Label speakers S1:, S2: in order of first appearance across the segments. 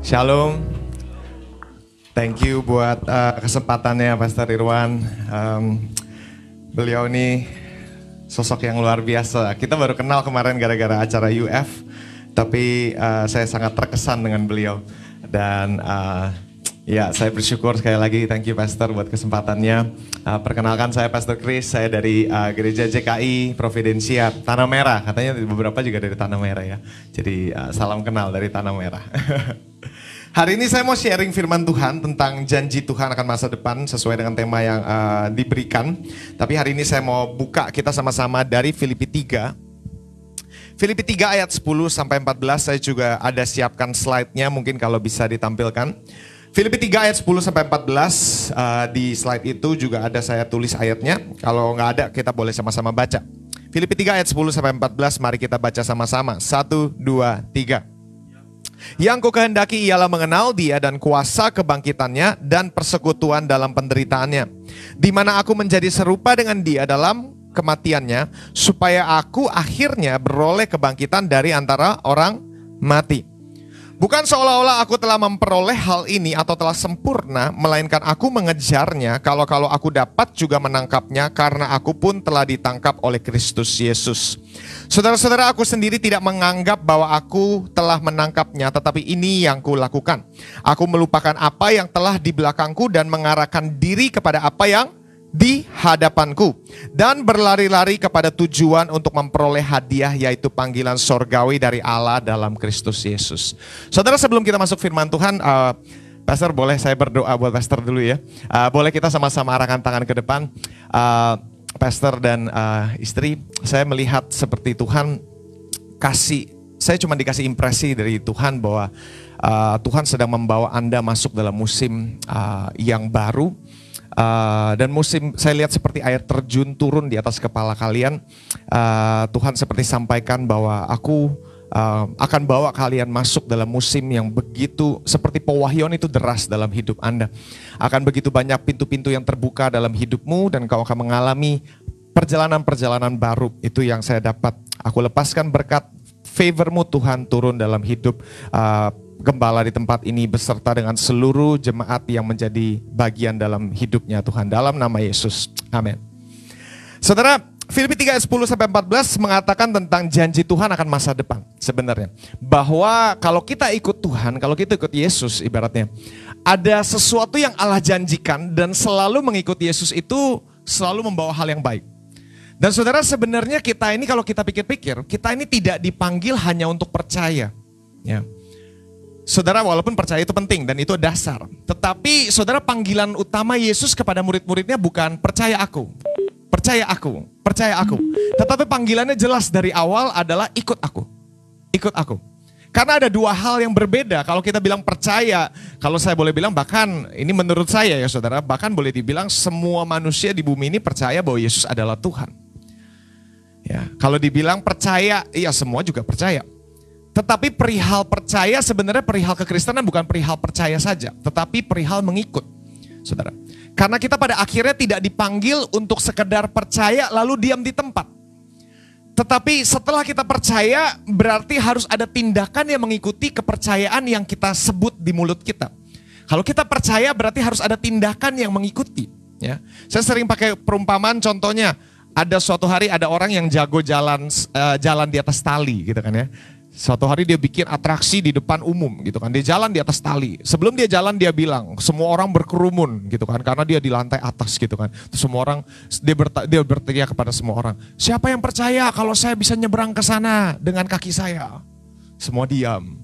S1: Shalom. Thank you buat kesempatannya Pastor Irwan. Beliau ini sosok yang luar biasa. Kita baru kenal kemarin gara-gara acara UF, tapi saya sangat terkesan dengan beliau. Dan ya, saya bersyukur sekali lagi. Thank you Pastor buat kesempatannya. Perkenalkan, saya Pastor Chris. Saya dari Gereja JKI Providencia Tanah Merah. Katanya beberapa juga dari Tanah Merah ya. Jadi salam kenal dari Tanah Merah. Hari ini saya mau sharing firman Tuhan tentang janji Tuhan akan masa depan sesuai dengan tema yang diberikan. Tapi hari ini saya mau buka kita sama-sama dari Filipi 3. Filipi 3 ayat 10 sampai 14. Saya juga ada siapkan slide-nya, mungkin kalau bisa ditampilkan. Filipi 3 ayat 10 sampai 14, di slide itu juga ada saya tulis ayatnya. Kalau nggak ada kita boleh sama-sama baca. Filipi 3 ayat 10 sampai 14, mari kita baca sama-sama. 1, 2, 3. Yang kukehendaki ialah mengenal Dia dan kuasa kebangkitannya dan persekutuan dalam penderitaannya, di mana aku menjadi serupa dengan Dia dalam kematiannya, supaya aku akhirnya beroleh kebangkitan dari antara orang mati. Bukan seolah-olah aku telah memperoleh hal ini atau telah sempurna, melainkan aku mengejarnya kalau aku dapat juga menangkapnya, karena aku pun telah ditangkap oleh Kristus Yesus. Saudara-saudara, aku sendiri tidak menganggap bahwa aku telah menangkapnya, tetapi ini yang kulakukan. Aku melupakan apa yang telah di belakangku dan mengarahkan diri kepada apa yang di hadapanku, dan berlari-lari kepada tujuan untuk memperoleh hadiah, yaitu panggilan sorgawi dari Allah dalam Kristus Yesus. Saudara, sebelum kita masuk firman Tuhan, Pastor boleh saya berdoa buat Pastor dulu ya. Boleh kita sama-sama arahkan tangan ke depan. Pastor dan istri, saya melihat seperti Tuhan kasih, saya cuma dikasih impresi dari Tuhan bahwa Tuhan sedang membawa Anda masuk dalam musim yang baru. Dan musim, saya lihat seperti air terjun turun di atas kepala kalian. Tuhan seperti sampaikan bahwa aku akan bawa kalian masuk dalam musim yang begitu seperti pewahyuan itu deras dalam hidup Anda. Akan begitu banyak pintu-pintu yang terbuka dalam hidupmu, dan kau akan mengalami perjalanan-perjalanan baru. Itu yang saya dapat. Aku lepaskan berkat favormu Tuhan turun dalam hidup gembala di tempat ini beserta dengan seluruh jemaat yang menjadi bagian dalam hidupnya Tuhan, dalam nama Yesus. Amin. Saudara, Filipi 3 ayat 10 sampai 14 mengatakan tentang janji Tuhan akan masa depan sebenarnya. Bahwa kalau kita ikut Tuhan, kalau kita ikut Yesus ibaratnya, ada sesuatu yang Allah janjikan, dan selalu mengikut Yesus itu selalu membawa hal yang baik. Dan saudara, sebenarnya kita ini kalau kita pikir-pikir, kita ini tidak dipanggil hanya untuk percaya. Ya. Saudara, walaupun percaya itu penting dan itu dasar. Tetapi saudara, panggilan utama Yesus kepada murid-muridnya bukan percaya aku, percaya aku, percaya aku. Tetapi panggilannya jelas dari awal adalah ikut aku, ikut aku. Karena ada dua hal yang berbeda. Kalau kita bilang percaya, kalau saya boleh bilang, bahkan ini menurut saya ya saudara, bahkan boleh dibilang semua manusia di bumi ini percaya bahwa Yesus adalah Tuhan. Ya, kalau dibilang percaya, iya semua juga percaya. Tetapi perihal percaya, sebenarnya perihal kekristenan bukan perihal percaya saja, tetapi perihal mengikut, saudara. Karena kita pada akhirnya tidak dipanggil untuk sekedar percaya lalu diam di tempat. Tetapi setelah kita percaya, berarti harus ada tindakan yang mengikuti kepercayaan yang kita sebut di mulut kita. Kalau kita percaya berarti harus ada tindakan yang mengikuti. Ya. Saya sering pakai perumpamaan, contohnya ada suatu hari ada orang yang jago jalan di atas tali gitu kan ya. Suatu hari dia bikin atraksi di depan umum gitu kan. Dia jalan di atas tali. Sebelum dia jalan dia bilang, semua orang berkerumun gitu kan. Karena dia di lantai atas gitu kan. Terus semua orang, dia berteriak kepada semua orang, siapa yang percaya kalau saya bisa nyebrang ke sana dengan kaki saya? Semua diam.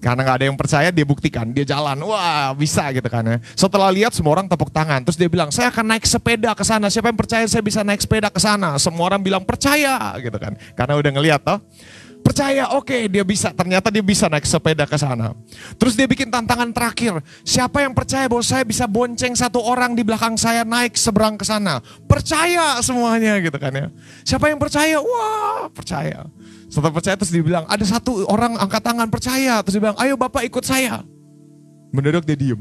S1: Karena gak ada yang percaya, dia buktikan. Dia jalan, wah bisa gitu kan ya. Setelah lihat semua orang tepuk tangan. Terus dia bilang, saya akan naik sepeda ke sana. Siapa yang percaya saya bisa naik sepeda ke sana? Semua orang bilang percaya gitu kan. Karena udah ngelihat toh. Percaya, oke, dia bisa. Ternyata dia bisa naik sepeda ke sana. Terus dia bikin tantangan terakhir. Siapa yang percaya bahwa saya bisa bonceng satu orang di belakang saya naik seberang ke sana? Percaya semuanya gitu kan ya. Siapa yang percaya? Wah, percaya. Setelah percaya terus dia bilang, ada satu orang angkat tangan percaya. Terus dia bilang, ayo Bapak ikut saya. Mendadak dia diem.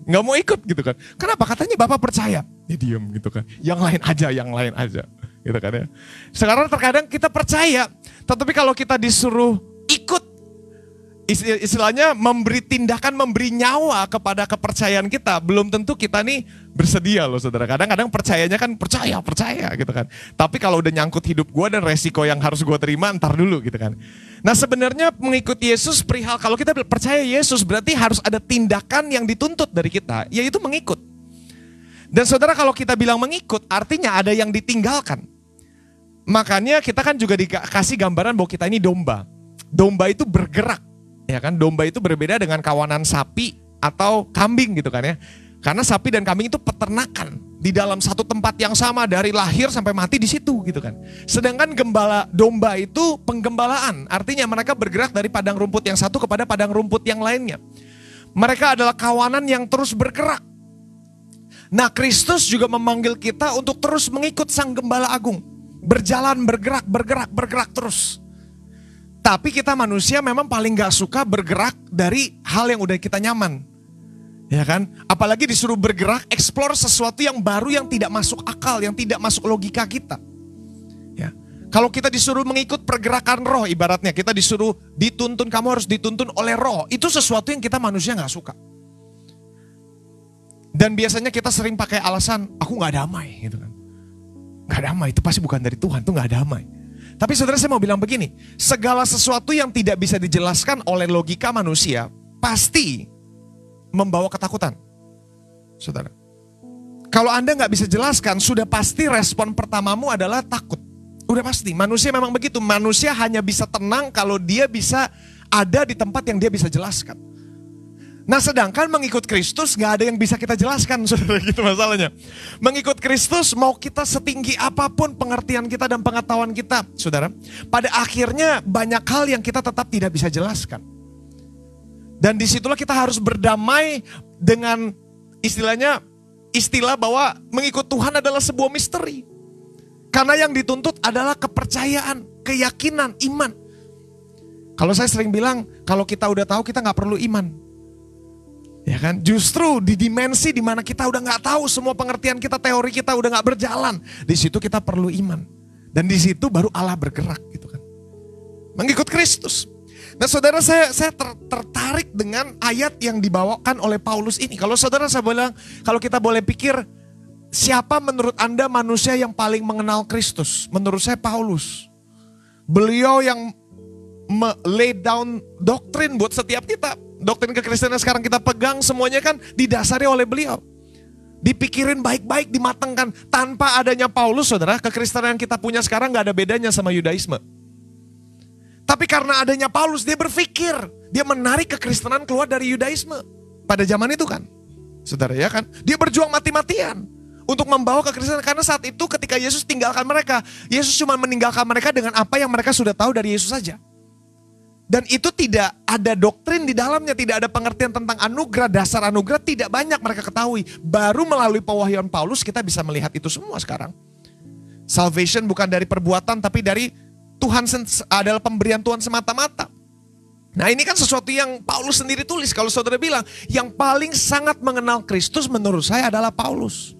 S1: Nggak mau ikut gitu kan. Kenapa? Katanya Bapak percaya. Dia diem gitu kan. Yang lain aja, yang lain aja. Gitu kan ya. Sekarang terkadang kita percaya, tetapi kalau kita disuruh ikut, istilahnya memberi tindakan, memberi nyawa kepada kepercayaan kita, belum tentu kita nih bersedia loh saudara. Kadang-kadang percayanya kan percaya gitu kan. Tapi kalau udah nyangkut hidup gue dan resiko yang harus gue terima, ntar dulu gitu kan. Nah sebenarnya mengikuti Yesus perihal, kalau kita percaya Yesus berarti harus ada tindakan yang dituntut dari kita, yaitu mengikut. Dan saudara kalau kita bilang mengikut, artinya ada yang ditinggalkan. Makanya kita kan juga dikasih gambaran bahwa kita ini domba. Domba itu bergerak. Ya kan, domba itu berbeda dengan kawanan sapi atau kambing gitu kan ya. Karena sapi dan kambing itu peternakan di dalam satu tempat yang sama dari lahir sampai mati di situ gitu kan. Sedangkan domba itu penggembalaan, artinya mereka bergerak dari padang rumput yang satu kepada padang rumput yang lainnya. Mereka adalah kawanan yang terus bergerak. Nah, Kristus juga memanggil kita untuk terus mengikut Sang Gembala Agung, berjalan, bergerak terus. Tapi kita manusia memang paling gak suka bergerak dari hal yang udah kita nyaman. Ya kan? Apalagi disuruh bergerak, explore sesuatu yang baru yang tidak masuk akal, yang tidak masuk logika kita. Ya. Kalau kita disuruh mengikut pergerakan roh, ibaratnya kita disuruh dituntun, kamu harus dituntun oleh roh. Itu sesuatu yang kita manusia gak suka. Dan biasanya kita sering pakai alasan, aku gak damai gitu kan. Gak damai, itu pasti bukan dari Tuhan, itu gak damai. Tapi saudara saya mau bilang begini, segala sesuatu yang tidak bisa dijelaskan oleh logika manusia, pasti membawa ketakutan. Saudara, kalau Anda gak bisa jelaskan, sudah pasti respon pertamamu adalah takut. Udah pasti, manusia memang begitu, manusia hanya bisa tenang kalau dia bisa ada di tempat yang dia bisa jelaskan. Nah sedangkan mengikut Kristus gak ada yang bisa kita jelaskan, saudara, gitu masalahnya. Mengikut Kristus mau kita setinggi apapun pengertian kita dan pengetahuan kita, saudara, pada akhirnya banyak hal yang kita tetap tidak bisa jelaskan. Dan disitulah kita harus berdamai dengan istilah bahwa mengikut Tuhan adalah sebuah misteri. Karena yang dituntut adalah kepercayaan, keyakinan, iman. Kalau saya sering bilang, kalau kita udah tahu kita gak perlu iman. Ya kan, justru di dimensi di mana kita udah nggak tahu semua pengertian kita, teori kita udah nggak berjalan, di situ kita perlu iman, dan di situ baru Allah bergerak, gitu kan. Mengikut Kristus. Nah, saudara saya tertarik dengan ayat yang dibawakan oleh Paulus ini. Kalau saudara saya bilang, kalau kita boleh pikir, siapa menurut Anda manusia yang paling mengenal Kristus? Menurut saya Paulus. Beliau yang lay down doktrin buat setiap kita. Doktrin kekristenan sekarang kita pegang semuanya kan didasari oleh beliau. Dipikirin baik-baik, dimatangkan. Tanpa adanya Paulus, saudara, kekristenan yang kita punya sekarang gak ada bedanya sama Yudaisme. Tapi karena adanya Paulus, dia berpikir, dia menarik kekristenan keluar dari Yudaisme. Pada zaman itu kan, saudara ya kan, dia berjuang mati-matian untuk membawa kekristenan. Karena saat itu ketika Yesus tinggalkan mereka, Yesus cuma meninggalkan mereka dengan apa yang mereka sudah tahu dari Yesus saja. Dan itu tidak ada doktrin di dalamnya, tidak ada pengertian tentang anugerah, dasar anugerah tidak banyak mereka ketahui. Baru melalui pewahyuan Paulus kita bisa melihat itu semua sekarang. Salvation bukan dari perbuatan tapi dari Tuhan, adalah pemberian Tuhan semata-mata. Nah ini kan sesuatu yang Paulus sendiri tulis. Kalau saudara bilang, yang paling sangat mengenal Kristus menurut saya adalah Paulus.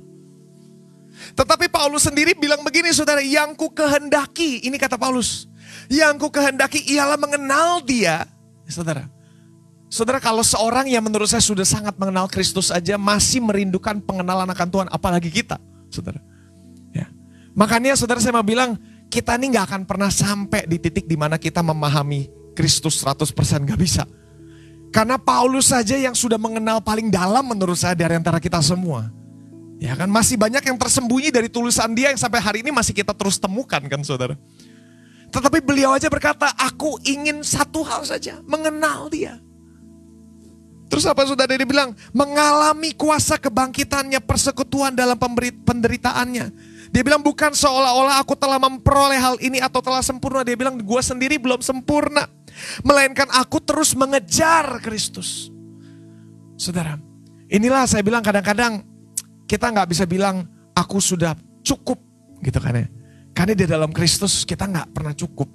S1: Tetapi Paulus sendiri bilang begini saudara, yang ku kehendaki, ini kata Paulus, yang ku kehendaki ialah mengenal dia. Saudara, kalau seorang yang menurut saya sudah sangat mengenal Kristus aja masih merindukan pengenalan akan Tuhan, apalagi kita, saudara. Ya. Makanya saudara saya mau bilang, kita ini gak akan pernah sampai di titik dimana kita memahami Kristus 100%, gak bisa. Karena Paulus saja yang sudah mengenal paling dalam menurut saya dari antara kita semua. Ya kan, masih banyak yang tersembunyi dari tulisan dia yang sampai hari ini masih kita terus temukan kan saudara. Tetapi beliau aja berkata, aku ingin satu hal saja, mengenal dia. Terus apa saudara dia bilang? Mengalami kuasa kebangkitannya, persekutuan dalam penderitaannya. Dia bilang bukan seolah-olah aku telah memperoleh hal ini atau telah sempurna. Dia bilang gue sendiri belum sempurna. Melainkan aku terus mengejar Kristus. Saudara, inilah saya bilang kadang-kadang kita gak bisa bilang aku sudah cukup gitu kan ya. Karena di dalam Kristus kita gak pernah cukup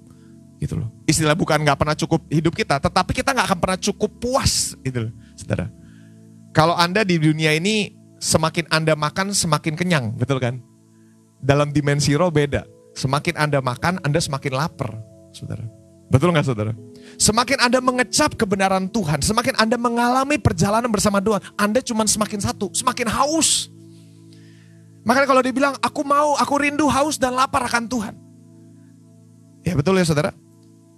S1: gitu loh. Istilah bukan gak pernah cukup hidup kita, tetapi kita gak akan pernah cukup puas gitu loh, saudara. Kalau Anda di dunia ini semakin Anda makan semakin kenyang, betul kan? Dalam dimensi roh beda. Semakin Anda makan, Anda semakin lapar, saudara. Betul gak saudara?
S2: Semakin Anda mengecap kebenaran Tuhan, semakin Anda mengalami perjalanan bersama Tuhan, Anda cuma semakin satu, semakin haus. Makanya kalau dibilang, aku rindu, haus dan lapar akan Tuhan. Ya betul ya saudara.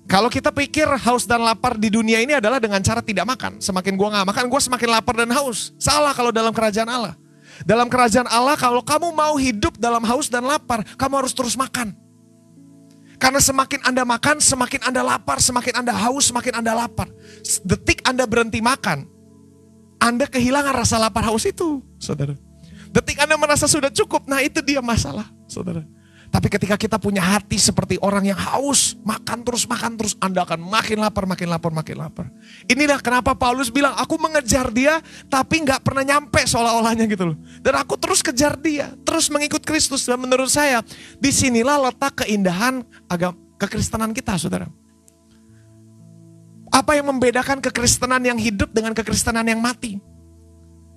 S2: Kalau kita pikir haus dan lapar di dunia ini adalah dengan cara tidak makan. Semakin gua gak makan, gua semakin lapar dan haus. Salah kalau dalam kerajaan Allah. Dalam kerajaan Allah, kalau kamu mau hidup dalam haus dan lapar, kamu harus terus makan. Karena semakin Anda makan, semakin Anda lapar, semakin Anda haus, semakin Anda lapar. Detik Anda berhenti makan, Anda kehilangan rasa lapar haus itu, saudara. Detik Anda merasa sudah cukup, nah itu dia masalah, saudara. Tapi ketika kita punya hati seperti orang yang haus, makan terus, Anda akan makin lapar, makin lapar, makin lapar. Inilah kenapa Paulus bilang, aku mengejar dia, tapi gak pernah nyampe seolah-olahnya gitu loh. Dan aku terus kejar dia, terus mengikut Kristus. Dan menurut saya, disinilah letak keindahan kekristenan kita, saudara. Apa yang membedakan kekristenan yang hidup dengan kekristenan yang mati?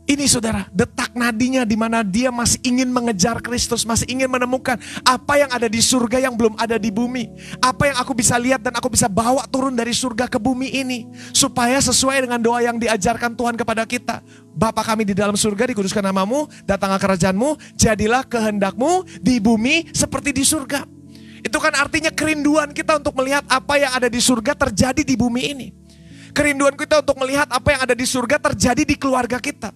S2: Ini saudara, detak nadinya di mana dia masih ingin mengejar Kristus, masih ingin menemukan apa yang ada di surga yang belum ada di bumi. Apa yang aku bisa lihat dan aku bisa bawa turun dari surga ke bumi ini. Supaya sesuai dengan doa yang diajarkan Tuhan kepada kita. Bapa kami di dalam surga, dikuduskan namamu, datanglah kerajaanmu, jadilah kehendakmu di bumi seperti di surga. Itu kan artinya kerinduan kita untuk melihat apa yang ada di surga terjadi di bumi ini. Kerinduan kita untuk melihat apa yang ada di surga terjadi di keluarga kita.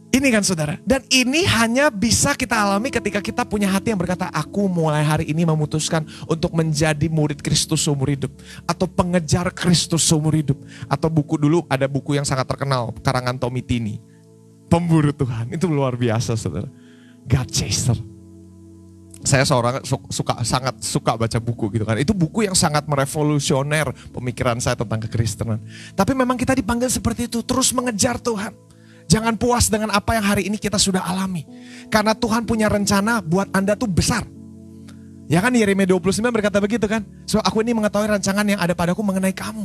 S2: Ini kan saudara, dan ini hanya bisa kita alami ketika kita punya hati yang berkata, aku mulai hari ini memutuskan untuk menjadi murid Kristus seumur hidup. Atau pengejar Kristus seumur hidup. Atau buku dulu, ada buku yang sangat terkenal, karangan Tommy Tini. Pemburu Tuhan, itu luar biasa saudara. God Chaser. Saya sangat suka baca buku gitu kan. Itu buku yang sangat merevolusioner pemikiran saya tentang kekristenan. Tapi memang kita dipanggil seperti itu, terus mengejar Tuhan. Jangan puas dengan apa yang hari ini kita sudah alami. Karena Tuhan punya rencana buat Anda tuh besar. Ya kan Yeremia 29 berkata begitu kan. So aku ini mengetahui rancangan yang ada padaku mengenai kamu.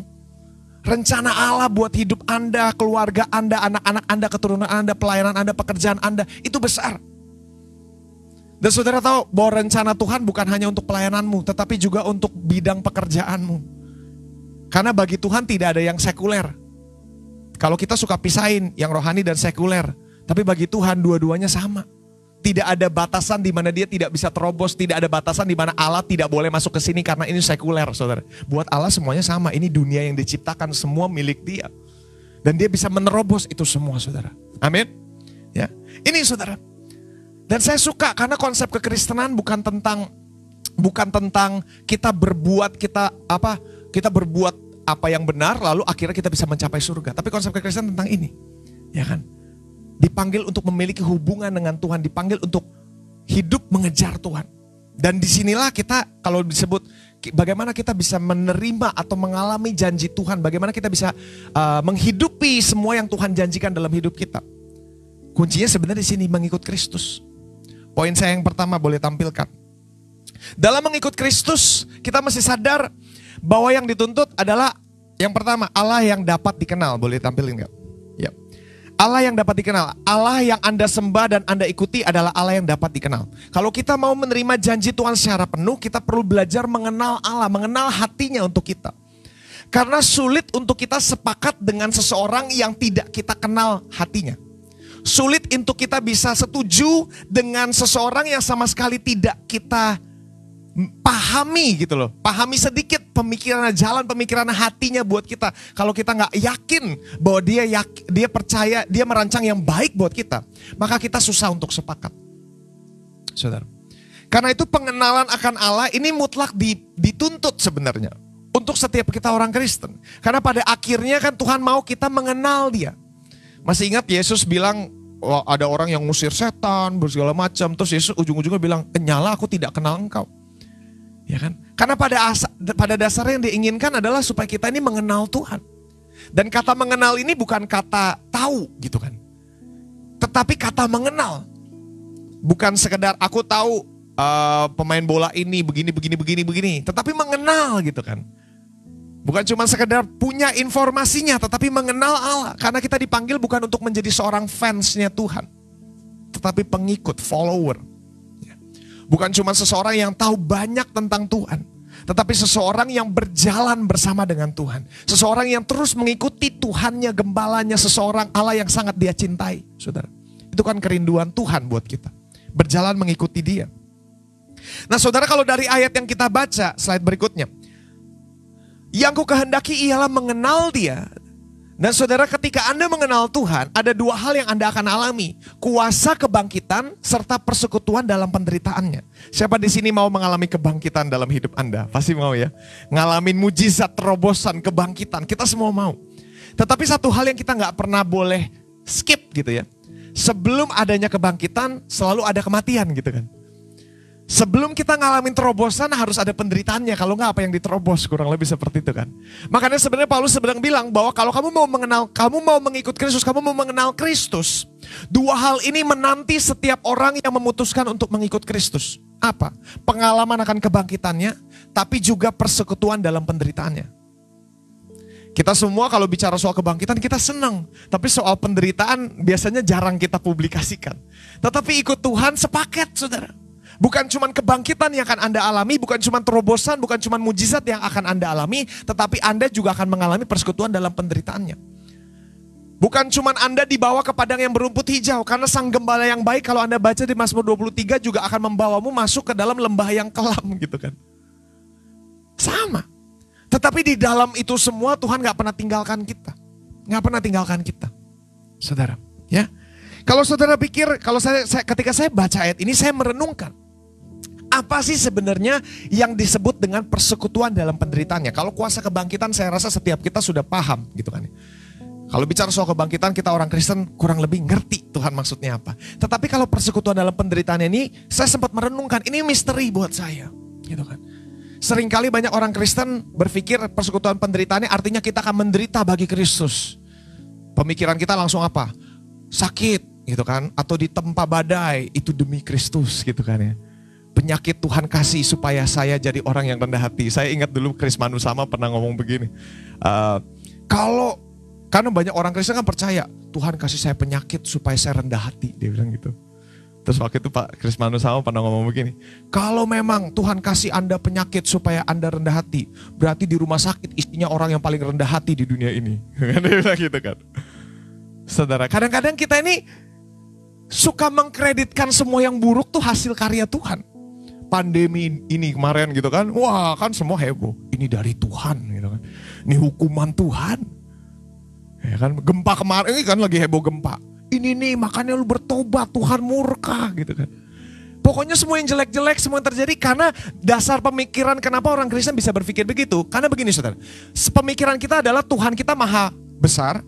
S2: Rencana Allah buat hidup Anda, keluarga Anda, anak-anak Anda, keturunan Anda, pelayanan Anda, pekerjaan Anda. Itu besar. Dan saudara tahu bahwa rencana Tuhan bukan hanya untuk pelayananmu. Tetapi juga untuk bidang pekerjaanmu. Karena bagi Tuhan tidak ada yang sekuler. Kalau kita suka pisahin yang rohani dan sekuler. Tapi bagi Tuhan dua-duanya sama. Tidak ada batasan di mana dia tidak bisa terobos. Tidak ada batasan di mana Allah tidak boleh masuk ke sini karena ini sekuler, saudara. Buat Allah semuanya sama. Ini dunia yang diciptakan semua milik dia. Dan dia bisa menerobos itu semua, saudara. Amin. Ya, ini saudara. Dan saya suka karena konsep kekristenan bukan tentang kita berbuat apa yang benar, lalu akhirnya kita bisa mencapai surga. Tapi konsep kekristenan tentang ini, ya kan? Dipanggil untuk memiliki hubungan dengan Tuhan, dipanggil untuk hidup mengejar Tuhan. Dan disinilah kita, kalau disebut bagaimana kita bisa menerima atau mengalami janji Tuhan, bagaimana kita bisa menghidupi semua yang Tuhan janjikan dalam hidup kita. Kuncinya sebenarnya di sini, mengikut Kristus. Poin saya yang pertama boleh tampilkan. Dalam mengikut Kristus, kita mesti sadar bahwa yang dituntut adalah yang pertama, Allah yang dapat dikenal. Boleh tampilin gak? Ya. Allah yang dapat dikenal. Allah yang Anda sembah dan Anda ikuti adalah Allah yang dapat dikenal. Kalau kita mau menerima janji Tuhan secara penuh, kita perlu belajar mengenal Allah, mengenal hatinya untuk kita. Karena sulit untuk kita sepakat dengan seseorang yang tidak kita kenal hatinya. Sulit untuk kita bisa setuju dengan seseorang yang sama sekali tidak kita pahami gitu loh. Pahami sedikit jalan pemikiran hatinya buat kita. Kalau kita gak yakin bahwa dia percaya, dia merancang yang baik buat kita, maka kita susah untuk sepakat. Saudara. Karena itu pengenalan akan Allah ini mutlak dituntut sebenarnya. Untuk setiap kita orang Kristen. Karena pada akhirnya kan Tuhan mau kita mengenal dia. Masih ingat Yesus bilang, ada orang yang ngusir setan, bersegala macam. Terus Yesus ujung-ujungnya bilang, nyala aku tidak kenal engkau. Ya kan? Karena pada dasarnya yang diinginkan adalah supaya kita ini mengenal Tuhan. Dan kata mengenal ini bukan kata tahu gitu kan. Tetapi kata mengenal. Bukan sekedar aku tahu pemain bola ini begini. Tetapi mengenal gitu kan. Bukan cuma sekedar punya informasinya, tetapi mengenal Allah. Karena kita dipanggil bukan untuk menjadi seorang fansnya Tuhan. Tetapi pengikut, follower. Bukan cuma seseorang yang tahu banyak tentang Tuhan. Tetapi seseorang yang berjalan bersama dengan Tuhan. Seseorang yang terus mengikuti Tuhannya, gembalanya, seseorang Allah yang sangat dia cintai. Saudara, itu kan kerinduan Tuhan buat kita. Berjalan mengikuti dia. Nah saudara, kalau dari ayat yang kita baca, slide berikutnya. Yang ku kehendaki ialah mengenal dia. Dan saudara, ketika Anda mengenal Tuhan, ada dua hal yang Anda akan alami. Kuasa kebangkitan serta persekutuan dalam penderitaannya. Siapa di sini mau mengalami kebangkitan dalam hidup Anda? Pasti mau ya. Ngalamin mujizat, terobosan, kebangkitan. Kita semua mau. Tetapi satu hal yang kita nggak pernah boleh skip gitu ya. Sebelum adanya kebangkitan, selalu ada kematian gitu kan. Sebelum kita ngalamin terobosan harus ada penderitaannya. Kalau nggak, apa yang diterobos, kurang lebih seperti itu kan. Makanya sebenarnya Paulus sedang bilang bahwa kalau kamu mau mengikut Kristus, kamu mau mengenal Kristus. Dua hal ini menanti setiap orang yang memutuskan untuk mengikut Kristus. Apa? Pengalaman akan kebangkitannya, tapi juga persekutuan dalam penderitaannya. Kita semua kalau bicara soal kebangkitan kita senang. Tapi soal penderitaan biasanya jarang kita publikasikan. Tetapi ikut Tuhan sepaket, saudara. Bukan cuma kebangkitan yang akan Anda alami, bukan cuma terobosan, bukan cuma mujizat yang akan Anda alami, tetapi Anda juga akan mengalami persekutuan dalam penderitaannya. Bukan cuma Anda dibawa ke padang yang berumput hijau, karena sang gembala yang baik kalau Anda baca di Mazmur 23 juga akan membawamu masuk ke dalam lembah yang kelam gitu kan. Sama. Tetapi di dalam itu semua Tuhan gak pernah tinggalkan kita. Gak pernah tinggalkan kita. Saudara, ya. Kalau saudara pikir, ketika saya baca ayat ini saya merenungkan. Apa sih sebenarnya yang disebut dengan persekutuan dalam penderitaannya? Kalau kuasa kebangkitan saya rasa setiap kita sudah paham gitu kan. Kalau bicara soal kebangkitan kita orang Kristen kurang lebih ngerti Tuhan maksudnya apa. Tetapi kalau persekutuan dalam penderitaan ini saya sempat merenungkan, ini misteri buat saya gitu kan. Seringkali banyak orang Kristen berpikir persekutuan penderitaannya artinya kita akan menderita bagi Kristus. Pemikiran kita langsung apa? Sakit gitu kan, atau ditempa badai itu demi Kristus gitu kan ya. Penyakit Tuhan kasih supaya saya jadi orang yang rendah hati. Saya ingat dulu Chris Manusama pernah ngomong begini. Karena banyak orang Kristen kan percaya Tuhan kasih saya penyakit supaya saya rendah hati. Dia bilang gitu. Terus waktu itu Pak Chris Manusama pernah ngomong begini. Kalau memang Tuhan kasih Anda penyakit supaya Anda rendah hati, berarti di rumah sakit isinya orang yang paling rendah hati di dunia ini. Dia bilang gitu kan. Saudara, kadang-kadang kita ini suka mengkreditkan semua yang buruk tuh hasil karya Tuhan. Pandemi ini kemarin gitu kan, wah kan semua heboh. Ini dari Tuhan gitu kan. Ini hukuman Tuhan. Ya kan, gempa kemarin ini kan lagi heboh gempa. Ini nih makanya lu bertobat, Tuhan murka gitu kan. Pokoknya semua yang jelek-jelek semua yang terjadi karena dasar pemikiran kenapa orang Kristen bisa berpikir begitu. Karena begini saudara, pemikiran kita adalah Tuhan kita maha besar,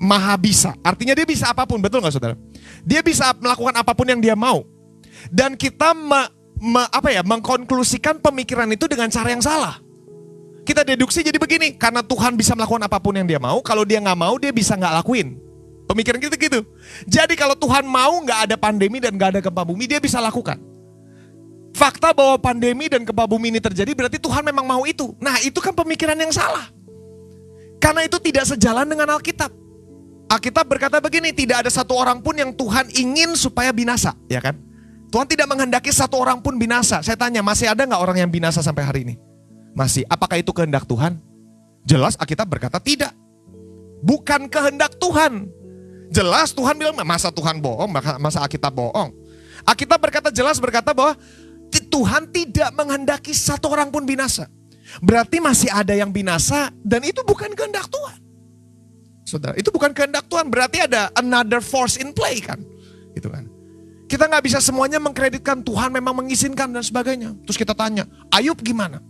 S2: maha bisa. Artinya dia bisa apapun, betul gak saudara? Dia bisa melakukan apapun yang dia mau. Dan kita mengkonklusikan pemikiran itu dengan cara yang salah. Kita deduksi jadi begini, karena Tuhan bisa melakukan apapun yang dia mau, kalau dia gak mau dia bisa gak lakuin. Pemikiran kita gitu. Jadi kalau Tuhan mau gak ada pandemi dan gak ada gempa bumi, dia bisa lakukan. Fakta bahwa pandemi dan gempa bumi ini terjadi berarti Tuhan memang mau itu. Nah itu kan pemikiran yang salah. Karena itu tidak sejalan dengan Alkitab. Alkitab berkata begini, tidak ada satu orang pun yang Tuhan ingin supaya binasa, ya kan? Tuhan tidak menghendaki satu orang pun binasa. Saya tanya, masih ada gak orang yang binasa sampai hari ini? Masih. Apakah itu kehendak Tuhan? Jelas Alkitab berkata tidak. Bukan kehendak Tuhan. Jelas Tuhan bilang, masa Tuhan bohong, masa Alkitab bohong. Alkitab berkata bahwa Tuhan tidak menghendaki satu orang pun binasa. Berarti masih ada yang binasa dan itu bukan kehendak Tuhan. Saudara, itu bukan kehendak Tuhan, berarti ada another force in play kan. Gitu kan. Kita gak bisa semuanya mengkreditkan Tuhan memang mengizinkan dan sebagainya. Terus kita tanya, Ayub gimana?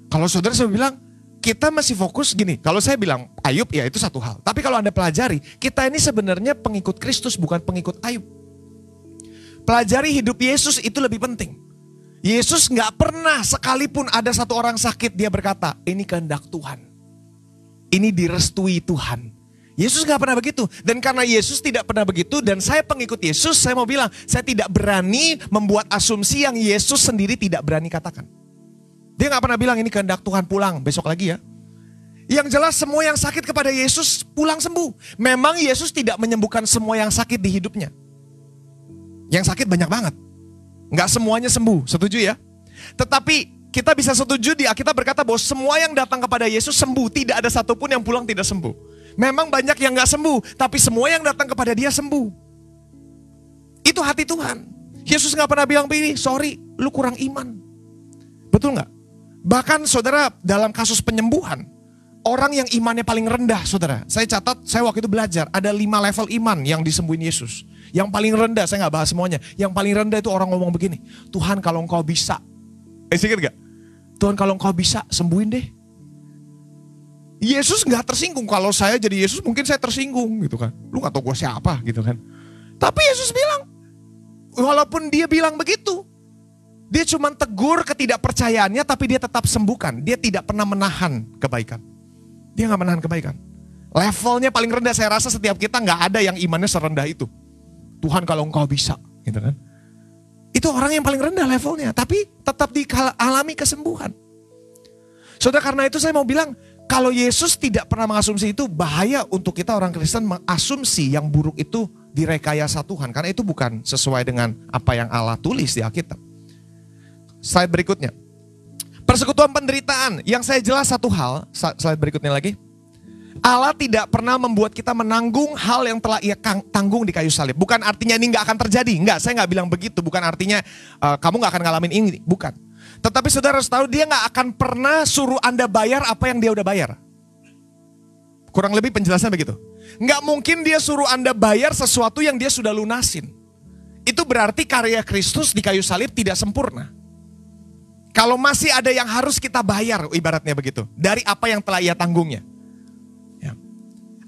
S2: Kalau saudara saya bilang, kita masih fokus gini. Kalau saya bilang Ayub ya itu satu hal. Tapi kalau Anda pelajari, kita ini sebenarnya pengikut Kristus bukan pengikut Ayub. Pelajari hidup Yesus itu lebih penting. Yesus gak pernah sekalipun ada satu orang sakit dia berkata, ini kehendak Tuhan. Ini direstui Tuhan. Yesus gak pernah begitu. Dan karena Yesus tidak pernah begitu dan saya pengikut Yesus, saya mau bilang, saya tidak berani membuat asumsi yang Yesus sendiri tidak berani katakan. Dia gak pernah bilang ini kehendak Tuhan pulang besok lagi ya. Yang jelas semua yang sakit kepada Yesus pulang sembuh. Memang Yesus tidak menyembuhkan semua yang sakit di hidupnya. Yang sakit banyak banget. Gak semuanya sembuh, setuju ya? Tetapi kita bisa setuju di Alkitab berkata bahwa semua yang datang kepada Yesus sembuh. Tidak ada satupun yang pulang tidak sembuh. Memang banyak yang gak sembuh, tapi semua yang datang kepada dia sembuh. Itu hati Tuhan. Yesus gak pernah bilang begini, sorry, lu kurang iman. Betul gak? Bahkan saudara, dalam kasus penyembuhan, orang yang imannya paling rendah, saudara. Saya catat, saya waktu itu belajar, ada 5 level iman yang disembuhin Yesus. Yang paling rendah, saya gak bahas semuanya. Yang paling rendah itu orang ngomong begini, Tuhan kalau engkau bisa. Ingat gak? Tuhan kalau engkau bisa, sembuhin deh. Yesus gak tersinggung. Kalau saya jadi Yesus mungkin saya tersinggung gitu kan. Lu gak tau gue siapa gitu kan. Tapi Yesus bilang, walaupun dia bilang begitu, dia cuma tegur ketidakpercayaannya, tapi dia tetap sembuhkan. Dia tidak pernah menahan kebaikan. Dia gak menahan kebaikan. Levelnya paling rendah, saya rasa setiap kita gak ada yang imannya serendah itu. Tuhan kalau engkau bisa, gitu kan. Itu orang yang paling rendah levelnya, tapi tetap dialami kesembuhan. Saudara, karena itu saya mau bilang, kalau Yesus tidak pernah mengasumsi itu, bahaya untuk kita orang Kristen mengasumsi yang buruk itu direkayasa Tuhan. Karena itu bukan sesuai dengan apa yang Allah tulis di Alkitab. Slide berikutnya. Persekutuan penderitaan. Yang saya jelas satu hal, slide berikutnya lagi. Allah tidak pernah membuat kita menanggung hal yang telah ia tanggung di kayu salib. Bukan artinya ini gak akan terjadi. Enggak, saya gak bilang begitu. Bukan artinya kamu gak akan ngalamin ini. Bukan. Tetapi saudara harus tahu, dia gak akan pernah suruh Anda bayar apa yang dia udah bayar. Kurang lebih penjelasan begitu. Gak mungkin dia suruh Anda bayar sesuatu yang dia sudah lunasin. Itu berarti karya Kristus di kayu salib tidak sempurna. Kalau masih ada yang harus kita bayar, ibaratnya begitu. Dari apa yang telah ia tanggungnya. Ya.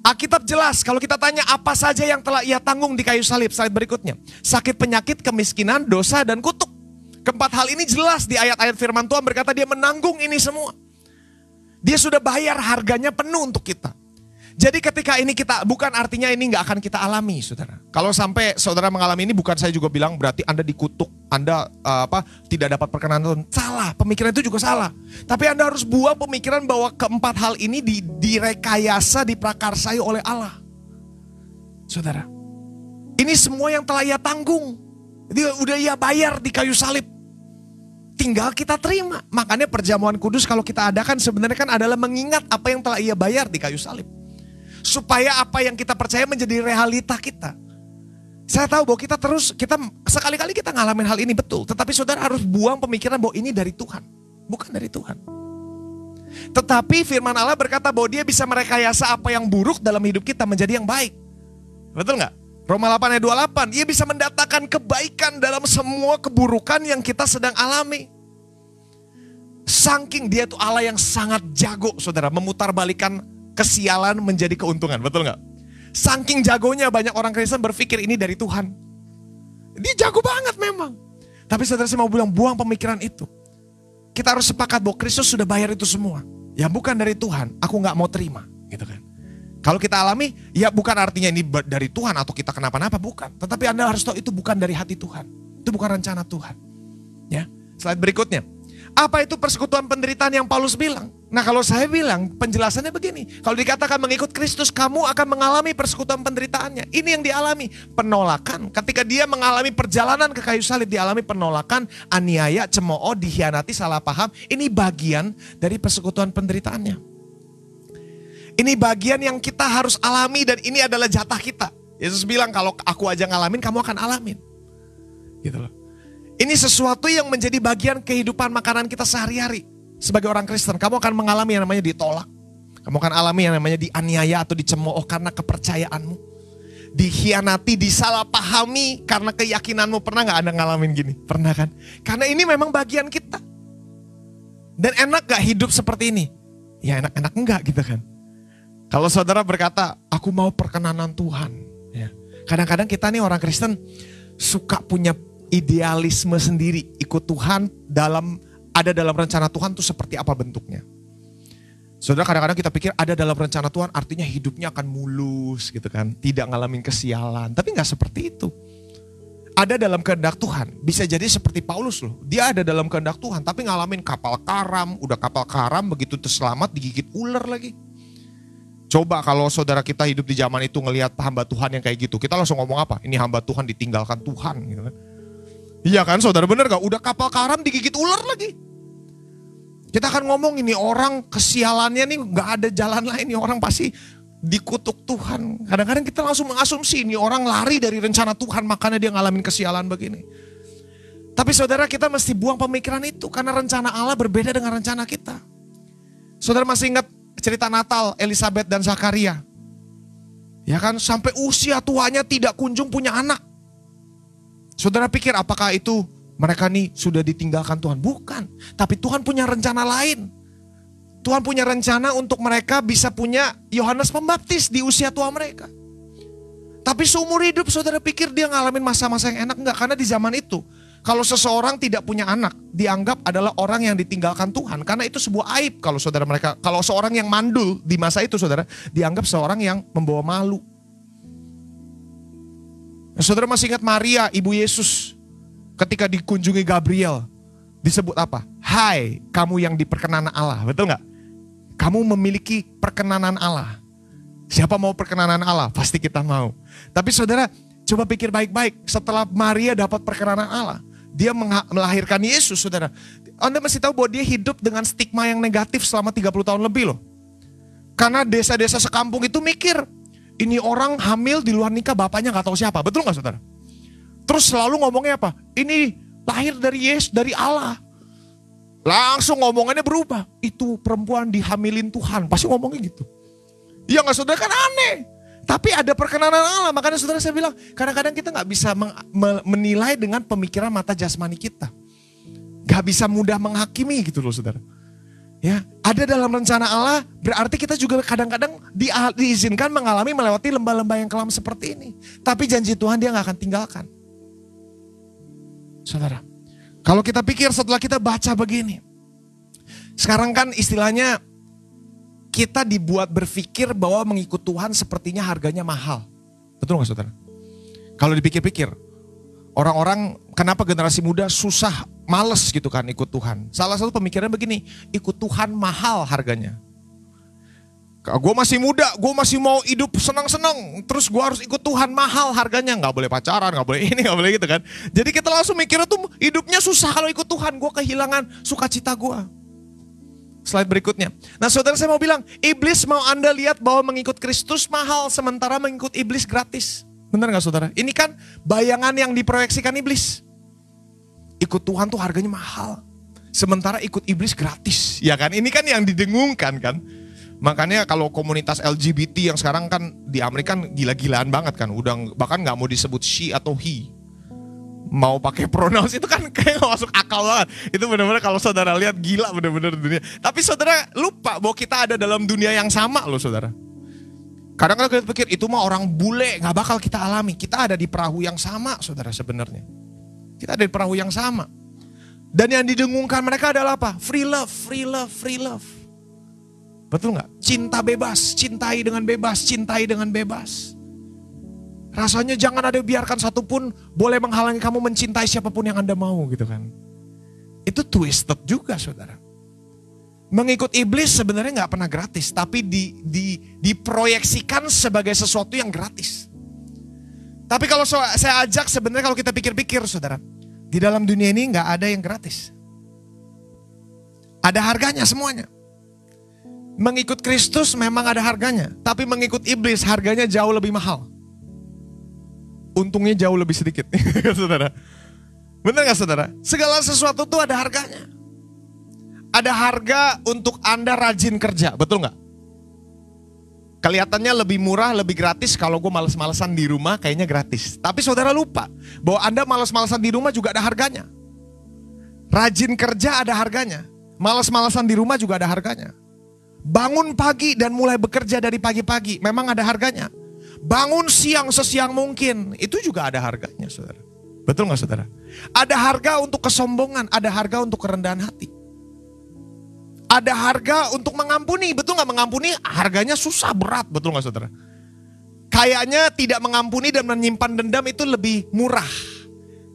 S2: Alkitab jelas, kalau kita tanya apa saja yang telah ia tanggung di kayu salib. Slide berikutnya. Sakit, penyakit, kemiskinan, dosa, dan kutuk. Keempat hal ini jelas di ayat-ayat firman Tuhan berkata dia menanggung ini semua. Dia sudah bayar harganya penuh untuk kita. Jadi ketika ini kita, bukan artinya ini gak akan kita alami, saudara. Kalau sampai saudara mengalami ini, bukan saya juga bilang berarti Anda dikutuk, Anda tidak dapat perkenan Tuhan. Salah, pemikiran itu juga salah. Tapi Anda harus buang pemikiran bahwa keempat hal ini direkayasa, diprakarsai oleh Allah. Saudara, ini semua yang telah ia tanggung. Dia udah ia bayar di kayu salib. Tinggal kita terima. Makanya perjamuan kudus kalau kita adakan sebenarnya kan adalah mengingat apa yang telah ia bayar di kayu salib. Supaya apa yang kita percaya menjadi realita kita. Saya tahu bahwa kita sekali-kali kita ngalamin hal ini betul. Tetapi saudara harus buang pemikiran bahwa ini dari Tuhan. Bukan dari Tuhan. Tetapi firman Allah berkata bahwa dia bisa merekayasa apa yang buruk dalam hidup kita menjadi yang baik. Betul gak? Roma 8 ayat 28, ia bisa mendatangkan kebaikan dalam semua keburukan yang kita sedang alami. Saking dia itu Allah yang sangat jago, saudara, memutarbalikkan kesialan menjadi keuntungan, betul gak? Saking jagonya banyak orang Kristen berpikir ini dari Tuhan. Dia jago banget memang. Tapi saudara, saya mau bilang, buang pemikiran itu. Kita harus sepakat bahwa Kristus sudah bayar itu semua. Ya bukan dari Tuhan, aku gak mau terima, gitu kan. Kalau kita alami, ya bukan artinya ini dari Tuhan atau kita kenapa-napa, bukan. Tetapi Anda harus tahu itu bukan dari hati Tuhan. Itu bukan rencana Tuhan. Ya, slide berikutnya. Apa itu persekutuan penderitaan yang Paulus bilang? Nah kalau saya bilang, penjelasannya begini. Kalau dikatakan mengikut Kristus, kamu akan mengalami persekutuan penderitaannya. Ini yang dialami, penolakan. Ketika dia mengalami perjalanan ke kayu salib, dialami penolakan, aniaya, cemooh, dikhianati, salah paham. Ini bagian dari persekutuan penderitaannya. Ini bagian yang kita harus alami dan ini adalah jatah kita. Yesus bilang kalau aku aja ngalamin, kamu akan alamin. Gitu loh. Ini sesuatu yang menjadi bagian kehidupan makanan kita sehari-hari. Sebagai orang Kristen, kamu akan mengalami yang namanya ditolak. Kamu akan alami yang namanya dianiaya atau dicemooh karena kepercayaanmu. Dikhianati, disalahpahami karena keyakinanmu. Pernah gak Anda ngalamin gini? Pernah kan? Karena ini memang bagian kita. Dan enak gak hidup seperti ini? Ya enak-enak enggak gitu kan. Kalau saudara berkata, aku mau perkenanan Tuhan. Ya. Kadang-kadang kita nih orang Kristen suka punya idealisme sendiri. Ikut Tuhan ada dalam rencana Tuhan tuh seperti apa bentuknya. Saudara, kadang-kadang kita pikir ada dalam rencana Tuhan artinya hidupnya akan mulus gitu kan. Tidak ngalamin kesialan. Tapi gak seperti itu. Ada dalam kehendak Tuhan. Bisa jadi seperti Paulus loh. Dia ada dalam kehendak Tuhan tapi ngalamin kapal karam. Udah kapal karam begitu terselamat digigit ular lagi. Coba kalau saudara kita hidup di zaman itu ngelihat hamba Tuhan yang kayak gitu. Kita langsung ngomong apa? Ini hamba Tuhan ditinggalkan Tuhan gitu kan. Iya kan saudara, bener gak? Udah kapal karam digigit ular lagi. Kita akan ngomong ini orang kesialannya nih gak ada jalan lain, ini orang pasti dikutuk Tuhan. Kadang-kadang kita langsung mengasumsi ini orang lari dari rencana Tuhan, makanya dia ngalamin kesialan begini. Tapi saudara, kita mesti buang pemikiran itu, karena rencana Allah berbeda dengan rencana kita. Saudara masih ingat cerita Natal Elizabeth dan Zakaria? Ya kan, sampai usia tuanya tidak kunjung punya anak. Saudara pikir apakah itu mereka nih sudah ditinggalkan Tuhan? Bukan. Tapi Tuhan punya rencana lain. Tuhan punya rencana untuk mereka bisa punya Yohanes Pembaptis di usia tua mereka. Tapi seumur hidup saudara pikir dia ngalamin masa-masa yang enak? Enggak, karena di zaman itu kalau seseorang tidak punya anak dianggap adalah orang yang ditinggalkan Tuhan. Karena itu sebuah aib kalau saudara mereka. Kalau seorang yang mandul di masa itu saudara dianggap seorang yang membawa malu. Saudara masih ingat Maria ibu Yesus ketika dikunjungi Gabriel disebut apa? Hai kamu yang diperkenanan Allah, betul gak? Kamu memiliki perkenanan Allah. Siapa mau perkenanan Allah? Pasti kita mau. Tapi saudara coba pikir baik-baik, setelah Maria dapat perkenanan Allah, dia melahirkan Yesus, saudara. Anda mesti tahu bahwa dia hidup dengan stigma yang negatif selama 30 tahun lebih loh. Karena desa-desa sekampung itu mikir, ini orang hamil di luar nikah bapaknya gak tahu siapa, betul gak saudara? Terus selalu ngomongnya apa? Ini lahir dari Yesus, dari Allah. Langsung ngomongannya berubah. Itu perempuan dihamilin Tuhan, pasti ngomongnya gitu. Ya gak saudara, kan aneh. Tapi ada perkenanan Allah, makanya saudara saya bilang, kadang-kadang kita gak bisa menilai dengan pemikiran mata jasmani kita. Gak bisa mudah menghakimi gitu loh saudara. Ya, ada dalam rencana Allah, berarti kita juga kadang-kadang diizinkan melewati lembah-lembah yang kelam seperti ini. Tapi janji Tuhan dia gak akan tinggalkan. Saudara, kalau kita pikir setelah kita baca begini, sekarang kan istilahnya kita dibuat berpikir bahwa mengikut Tuhan sepertinya harganya mahal. Betul gak saudara? Kalau dipikir-pikir, orang-orang kenapa generasi muda susah, males gitu kan ikut Tuhan. Salah satu pemikiran begini, ikut Tuhan mahal harganya. Gue masih muda, gue masih mau hidup senang-senang, terus gue harus ikut Tuhan mahal harganya. Gak boleh pacaran, gak boleh ini, gak boleh gitu kan. Jadi kita langsung mikirnya tuh hidupnya susah kalau ikut Tuhan, gue kehilangan sukacita gue. Slide berikutnya. Nah saudara saya mau bilang, iblis mau Anda lihat bahwa mengikut Kristus mahal, sementara mengikut iblis gratis. Benar gak saudara? Ini kan bayangan yang diproyeksikan iblis. Ikut Tuhan tuh harganya mahal, sementara ikut iblis gratis. Ya kan, ini kan yang didengungkan kan. Makanya kalau komunitas LGBT yang sekarang kan di Amerika kan gila-gilaan banget kan. Udah bahkan gak mau disebut she atau he. Mau pakai pronouns itu kan kayak gak masuk akal banget. Itu benar-benar kalau saudara lihat gila benar-benar dunia. Tapi saudara lupa bahwa kita ada dalam dunia yang sama loh saudara. Kadang-kadang kita pikir itu mah orang bule, gak bakal kita alami. Kita ada di perahu yang sama saudara sebenarnya. Kita ada di perahu yang sama. Dan yang didengungkan mereka adalah apa? Free love, free love, free love. Betul gak? Cinta bebas, cintai dengan bebas, cintai dengan bebas. Rasanya jangan ada biarkan satupun boleh menghalangi kamu mencintai siapapun yang Anda mau gitu kan. Itu twisted juga saudara. Mengikut iblis sebenarnya gak pernah gratis, tapi diproyeksikan sebagai sesuatu yang gratis. Tapi kalau saya ajak sebenarnya kalau kita pikir-pikir saudara, di dalam dunia ini gak ada yang gratis. Ada harganya semuanya. Mengikut Kristus memang ada harganya, tapi mengikut iblis harganya jauh lebih mahal. Untungnya jauh lebih sedikit, saudara. Benar gak saudara? Segala sesuatu tuh ada harganya. Ada harga untuk Anda rajin kerja, betul gak? Kelihatannya lebih murah, lebih gratis kalau gue males-malesan di rumah kayaknya gratis. Tapi saudara lupa bahwa Anda males-malesan di rumah juga ada harganya. Rajin kerja ada harganya. Males-malesan di rumah juga ada harganya. Bangun pagi dan mulai bekerja dari pagi-pagi memang ada harganya. Bangun siang sesiang mungkin, itu juga ada harganya saudara. Betul gak saudara? Ada harga untuk kesombongan, ada harga untuk kerendahan hati. Ada harga untuk mengampuni, betul gak mengampuni? Harganya susah, berat, betul gak saudara? Kayaknya tidak mengampuni dan menyimpan dendam itu lebih murah.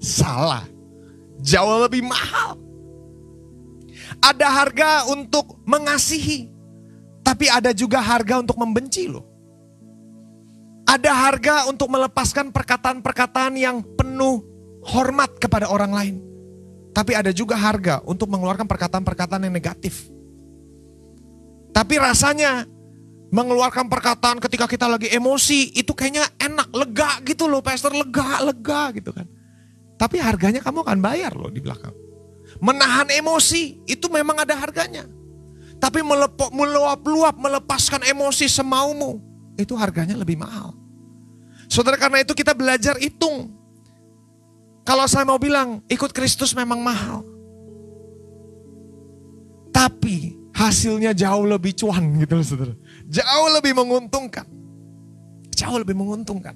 S2: Salah, jauh lebih mahal. Ada harga untuk mengasihi, tapi ada juga harga untuk membenci loh. Ada harga untuk melepaskan perkataan-perkataan yang penuh hormat kepada orang lain. Tapi ada juga harga untuk mengeluarkan perkataan-perkataan yang negatif. Tapi rasanya mengeluarkan perkataan ketika kita lagi emosi itu kayaknya enak, lega gitu loh pastor, lega gitu kan. Tapi harganya kamu akan bayar loh di belakang. Menahan emosi itu memang ada harganya. Tapi meluap-luap, melepaskan emosi semaumu, itu harganya lebih mahal. Saudara, karena itu kita belajar hitung. Kalau saya mau bilang ikut Kristus memang mahal. Tapi hasilnya jauh lebih cuan gitu loh saudara. Jauh lebih menguntungkan. Jauh lebih menguntungkan.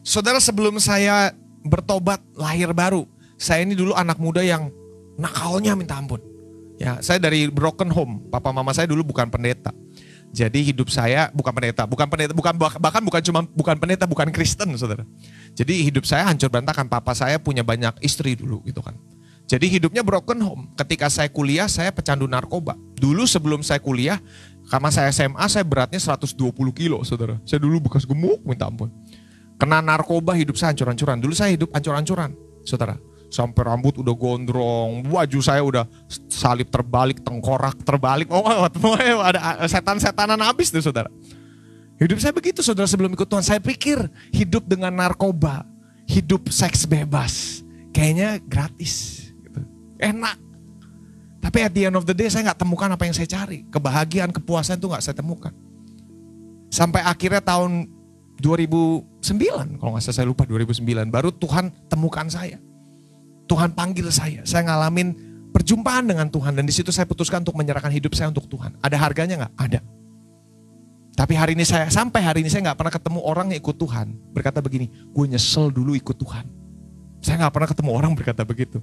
S2: Saudara, sebelum saya bertobat lahir baru, saya ini dulu anak muda yang nakalnya minta ampun. Ya, saya dari broken home. Papa mama saya dulu bukan pendeta. Jadi hidup saya bukan pendeta, bukan pendeta, bukan Kristen, saudara. Jadi hidup saya hancur berantakan. Papa saya punya banyak istri dulu gitu kan. Jadi hidupnya broken home. Ketika saya kuliah, saya pecandu narkoba. Dulu sebelum saya kuliah, karena saya SMA, saya beratnya 120 kilo, saudara. Saya dulu bekas gemuk, minta ampun. Kena narkoba, hidup saya hancur-hancuran. Dulu saya hidup hancur-hancuran, saudara. Sampai rambut udah gondrong, baju saya udah salib terbalik, tengkorak terbalik. Oh, ada setan-setanan habis tuh saudara. Hidup saya begitu saudara sebelum ikut Tuhan. Saya pikir hidup dengan narkoba, hidup seks bebas, kayaknya gratis, gitu. Enak. Tapi at the end of the day saya gak temukan apa yang saya cari. Kebahagiaan, kepuasan itu gak saya temukan. Sampai akhirnya tahun 2009, kalau gak salah saya lupa 2009, baru Tuhan temukan saya. Tuhan panggil saya ngalamin perjumpaan dengan Tuhan dan di situ saya putuskan untuk menyerahkan hidup saya untuk Tuhan. Ada harganya nggak? Ada. Tapi sampai hari ini saya nggak pernah ketemu orang yang ikut Tuhan berkata begini, gue nyesel dulu ikut Tuhan. Saya nggak pernah ketemu orang berkata begitu.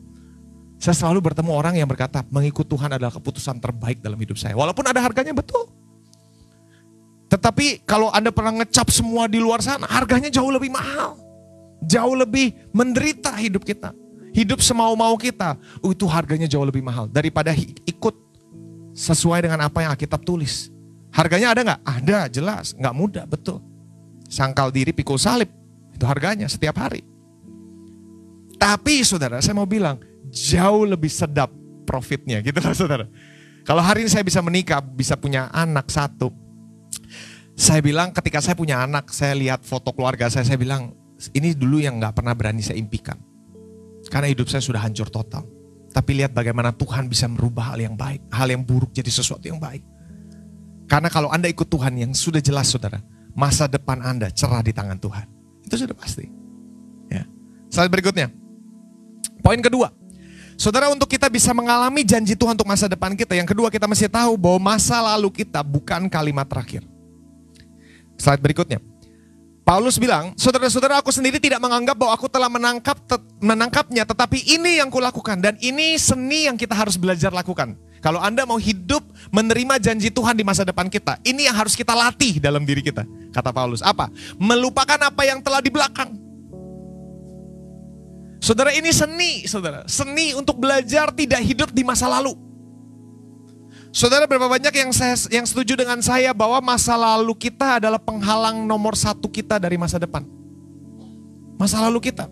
S2: Saya selalu bertemu orang yang berkata mengikut Tuhan adalah keputusan terbaik dalam hidup saya. Walaupun ada harganya betul. Tetapi kalau Anda pernah ngecap semua di luar sana, harganya jauh lebih mahal. Jauh lebih menderita hidup kita. Hidup semau-mau kita, itu harganya jauh lebih mahal daripada ikut sesuai dengan apa yang Alkitab tulis. Harganya ada nggak? Ada, jelas, nggak mudah, betul. Sangkal diri pikul salib, itu harganya setiap hari. Tapi saudara, saya mau bilang jauh lebih sedap profitnya, gitu loh saudara. Kalau hari ini saya bisa menikah, bisa punya anak satu, saya bilang ketika saya punya anak, saya lihat foto keluarga saya bilang ini dulu yang nggak pernah berani saya impikan. Karena hidup saya sudah hancur total. Tapi lihat bagaimana Tuhan bisa merubah hal yang baik. Hal yang buruk jadi sesuatu yang baik. Karena kalau Anda ikut Tuhan yang sudah jelas saudara. Masa depan Anda cerah di tangan Tuhan. Itu sudah pasti. Ya. Slide berikutnya. Poin kedua. Saudara, untuk kita bisa mengalami janji Tuhan untuk masa depan kita. Yang kedua, kita mesti tahu bahwa masa lalu kita bukan kalimat terakhir. Slide berikutnya. Paulus bilang, saudara-saudara, aku sendiri tidak menganggap bahwa aku telah menangkapnya, tetapi ini yang kulakukan dan ini seni yang kita harus belajar lakukan. Kalau Anda mau hidup menerima janji Tuhan di masa depan kita, ini yang harus kita latih dalam diri kita. Kata Paulus, apa? Melupakan apa yang telah di belakang. Saudara, ini seni, saudara. Seni untuk belajar tidak hidup di masa lalu. Saudara, berapa banyak yang setuju dengan saya bahwa masa lalu kita adalah penghalang nomor satu kita dari masa depan. Masa lalu kita.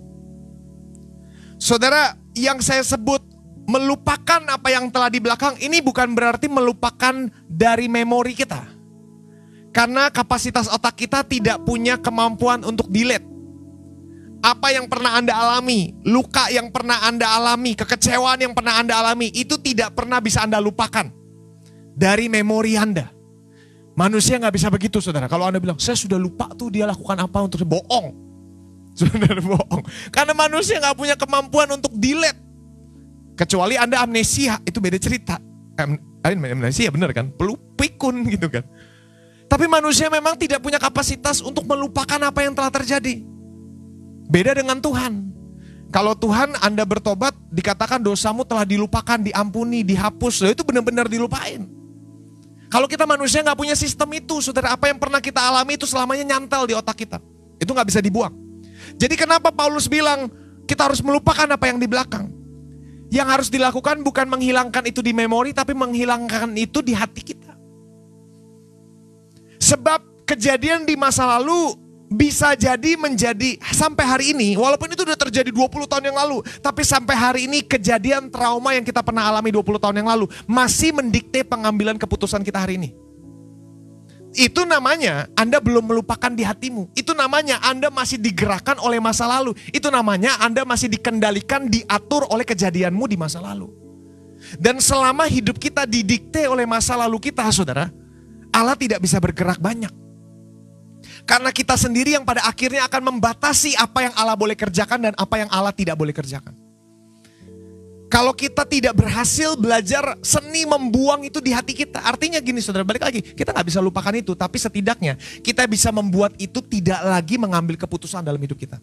S2: Saudara, yang saya sebut melupakan apa yang telah di belakang ini bukan berarti melupakan dari memori kita. Karena kapasitas otak kita tidak punya kemampuan untuk delete. Apa yang pernah Anda alami, luka yang pernah Anda alami, kekecewaan yang pernah Anda alami, itu tidak pernah bisa Anda lupakan dari memori Anda. Manusia gak bisa begitu saudara. Kalau Anda bilang, saya sudah lupa tuh dia lakukan apa untuk bohong. Saudara, bohong. Karena manusia gak punya kemampuan untuk delete. Kecuali Anda amnesia, itu beda cerita. Amnesia benar kan, pikun gitu kan. Tapi manusia memang tidak punya kapasitas untuk melupakan apa yang telah terjadi. Beda dengan Tuhan. Kalau Tuhan Anda bertobat, dikatakan dosamu telah dilupakan, diampuni, dihapus. Itu benar-benar dilupain. Kalau kita manusia gak punya sistem itu, saudara, apa yang pernah kita alami itu selamanya nyantel di otak kita. Itu gak bisa dibuang. Jadi kenapa Paulus bilang kita harus melupakan apa yang di belakang. Yang harus dilakukan bukan menghilangkan itu di memori, tapi menghilangkan itu di hati kita. Sebab kejadian di masa lalu bisa jadi menjadi sampai hari ini, walaupun itu udah terjadi 20 tahun yang lalu, tapi sampai hari ini kejadian trauma yang kita pernah alami 20 tahun yang lalu masih mendikte pengambilan keputusan kita hari ini. Itu namanya Anda belum melupakan di hatimu. Itu namanya Anda masih digerakkan oleh masa lalu. Itu namanya Anda masih dikendalikan, diatur oleh kejadianmu di masa lalu. Dan selama hidup kita didikte oleh masa lalu kita, saudara, Allah tidak bisa bergerak banyak. Karena kita sendiri yang pada akhirnya akan membatasi apa yang Allah boleh kerjakan dan apa yang Allah tidak boleh kerjakan. Kalau kita tidak berhasil belajar seni membuang itu di hati kita. Artinya gini saudara, balik lagi. Kita gak bisa lupakan itu, tapi setidaknya kita bisa membuat itu tidak lagi mengambil keputusan dalam hidup kita.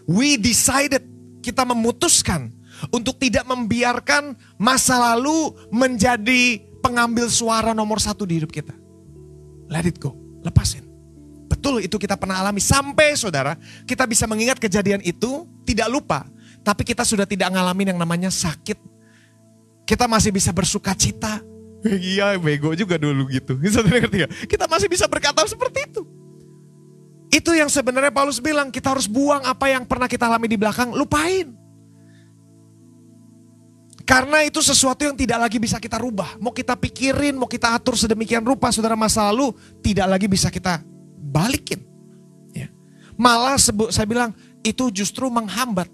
S2: We decided, kita memutuskan untuk tidak membiarkan masa lalu menjadi pengambil suara nomor 1 di hidup kita. Let it go, lepasin. Betul, itu kita pernah alami. Sampai saudara, kita bisa mengingat kejadian itu, tidak lupa. Tapi kita sudah tidak ngalamin yang namanya sakit. Kita masih bisa bersuka cita. Iya, bego juga dulu gitu. Saudara ngerti gak? Kita masih bisa berkata seperti itu. Itu yang sebenarnya Paulus bilang, kita harus buang apa yang pernah kita alami di belakang, lupain. Karena itu sesuatu yang tidak lagi bisa kita rubah. Mau kita pikirin, mau kita atur sedemikian rupa, saudara, masa lalu tidak lagi bisa kita balikin. Ya. Malah saya bilang itu justru menghambat